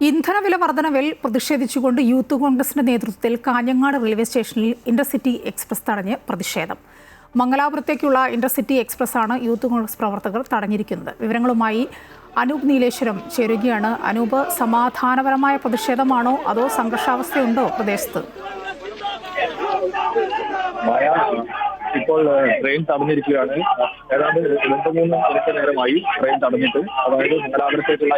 ഇന്ധനവില വർധനവിൽ പ്രതിഷേധിച്ചുകൊണ്ട് യൂത്ത് കോൺഗ്രസിന്റെ നേതൃത്വത്തിൽ കാഞ്ഞങ്ങാട് റെയിൽവേ സ്റ്റേഷനിൽ ഇന്റർസിറ്റി എക്സ്പ്രസ് തടഞ്ഞ് പ്രതിഷേധം. മംഗലാപുരത്തേക്കുള്ള ഇന്റർസിറ്റി എക്സ്പ്രസ് ആണ് യൂത്ത് കോൺഗ്രസ് പ്രവർത്തകർ തടഞ്ഞിരിക്കുന്നത്. വിവരങ്ങളുമായി അനൂപ് നീലേശ്വരം ചേരുകയാണ്. അനൂപ്, സമാധാനപരമായ പ്രതിഷേധമാണോ അതോ സംഘർഷാവസ്ഥയുണ്ടോ പ്രദേശത്ത്? ഇപ്പോൾ ട്രെയിൻ തടഞ്ഞിരിക്കുകയാണ്. ഏതാണ്ട് 2-3 മിനിറ്റ് നേരമായി ട്രെയിൻ തടഞ്ഞിട്ട്, അതായത് മംഗലാപുരത്തേക്കുള്ള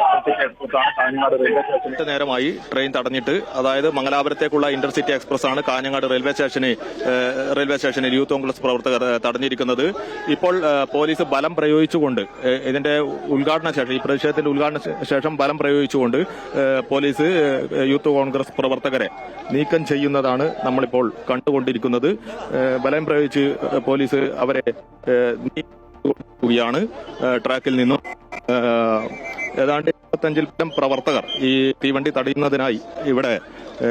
കാഞ്ഞങ്ങാട് റെയിൽവേ സ്റ്റേഷൻ നേരമായി ട്രെയിൻ തടഞ്ഞിട്ട്, അതായത് മംഗലാപുരത്തേക്കുള്ള ഇന്റർസിറ്റി എക്സ്പ്രസ് ആണ് കാഞ്ഞങ്ങാട് റെയിൽവേ സ്റ്റേഷനിൽ യൂത്ത് കോൺഗ്രസ് പ്രവർത്തകർ തടഞ്ഞിരിക്കുന്നത്. ഇപ്പോൾ പോലീസ് ബലം പ്രയോഗിച്ചുകൊണ്ട് ഇതിന്റെ ഉദ്ഘാടന ശേഷം, ഈ പ്രതിഷേധത്തിന്റെ ഉദ്ഘാടന ശേഷം ബലം പ്രയോഗിച്ചുകൊണ്ട് പോലീസ് യൂത്ത് കോൺഗ്രസ് പ്രവർത്തകരെ നീക്കം ചെയ്യുന്നതാണ് നമ്മളിപ്പോൾ കണ്ടുകൊണ്ടിരിക്കുന്നത്. ബലം പ്രയോഗിച്ച് പോലീസ് അവരെ നീക്കുകയാണ്. ട്രാക്കിൽ നിന്നും ഏതാണ്ട് 25 പ്രവർത്തകർ ഈ തീവണ്ടി തടയുന്നതിനായി ഇവിടെ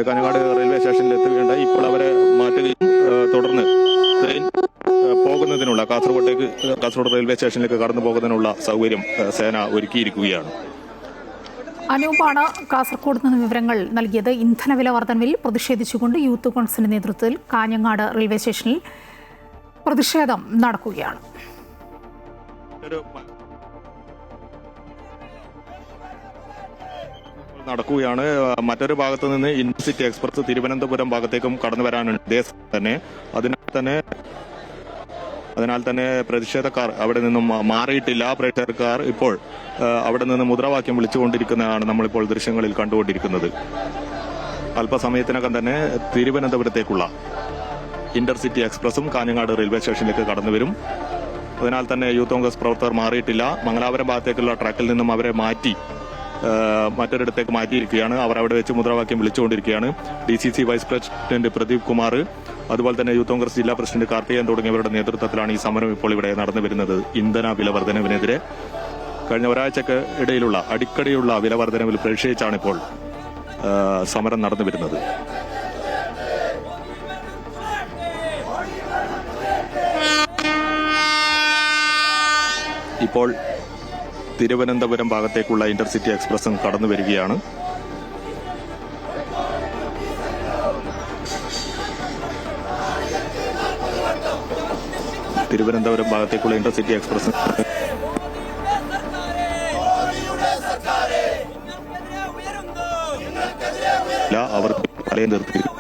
കാഞ്ഞങ്ങാട് റെയിൽവേ സ്റ്റേഷനിൽ എത്തുകയുണ്ടായി. ഇപ്പോൾ അവരെ മാറ്റുകയും തുടർന്ന് ട്രെയിൻ പോകുന്നതിനുള്ള കാസർഗോഡ് റെയിൽവേ സ്റ്റേഷനിലേക്ക് കടന്നു പോകുന്നതിനുള്ള സൗകര്യം സേന ഒരുക്കിയിരിക്കുകയാണ്. അനൂപാണ് കാസർഗോഡ് നിന്ന് വിവരങ്ങൾ നൽകിയത്. ഇന്ധനവില വർധനവിൽ പ്രതിഷേധിച്ചുകൊണ്ട് യൂത്ത് കോൺഗ്രസിന്റെ നേതൃത്വത്തിൽ കാഞ്ഞങ്ങാട് റെയിൽവേ സ്റ്റേഷനിൽ പ്രതിഷേധം നടക്കുകയാണ്. മറ്റൊരു ഭാഗത്തു നിന്ന് ഇന്റർസിറ്റി എക്സ്പ്രസ് തിരുവനന്തപുരം ഭാഗത്തേക്കും കടന്നു വരാനുണ്ട്. അതിനാൽ തന്നെ പ്രതിഷേധക്കാർ അവിടെ നിന്നും മാറിയിട്ടില്ല. പ്രതിഷേധക്കാർ ഇപ്പോൾ അവിടെ നിന്ന് മുദ്രാവാക്യം വിളിച്ചുകൊണ്ടിരിക്കുന്നതാണ് നമ്മളിപ്പോൾ ദൃശ്യങ്ങളിൽ കണ്ടുകൊണ്ടിരിക്കുന്നത്. അല്പസമയത്തിനകം തന്നെ തിരുവനന്തപുരത്തേക്കുള്ള ഇന്റർസിറ്റി എക്സ്പ്രസും കാഞ്ഞങ്ങാട് റെയിൽവേ സ്റ്റേഷനിലേക്ക് കടന്നുവരും. അതിനാൽ തന്നെ യൂത്ത് കോൺഗ്രസ് പ്രവർത്തകർ മാറിയിട്ടില്ല. മംഗലാപുരം ഭാഗത്തേക്കുള്ള ട്രാക്കിൽ നിന്നും അവരെ മാറ്റി മറ്റൊരിടത്തേക്ക് മാറ്റിയിരിക്കുകയാണ്. അവർ അവിടെ വെച്ച് മുദ്രാവാക്യം വിളിച്ചുകൊണ്ടിരിക്കുകയാണ്. DCC vice president Pradeep Kumar, അതുപോലെ തന്നെ യൂത്ത് കോൺഗ്രസ് ജില്ലാ പ്രസിഡന്റ് കാർത്തികേയൻ തുടങ്ങിയവരുടെ നേതൃത്വത്തിലാണ് ഈ സമരം ഇപ്പോൾ ഇവിടെ നടന്നു വരുന്നത്. ഇന്ധന വില വർധനവിനെതിരെ കഴിഞ്ഞ ഒരാഴ്ചക്ക് ഇടയിലുള്ള അടിക്കടിയുള്ള വില വർധനവിൽ പ്രതിഷേധിച്ചാണ് ഇപ്പോൾ സമരം നടന്നു വരുന്നത്. ഇപ്പോൾ തിരുവനന്തപുരം ഭാഗത്തേക്കുള്ള ഇന്റർസിറ്റി എക്സ്പ്രസും കടന്നു വരികയാണ്. തിരുവനന്തപുരം ഭാഗത്തേക്കുള്ള ഇന്റർസിറ്റി എക്സ്പ്രസ് അവർക്ക് പലയും തീർത്തിരിക്കുന്നു.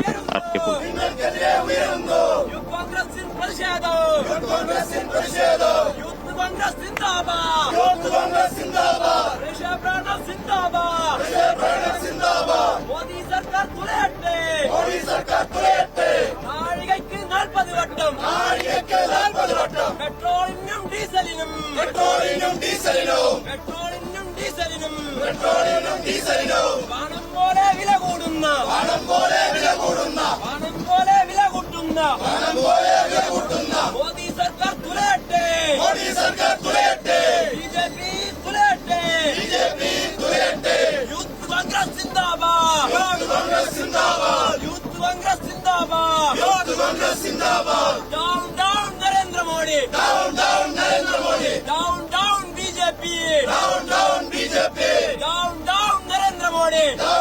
Down, Narendra Modi!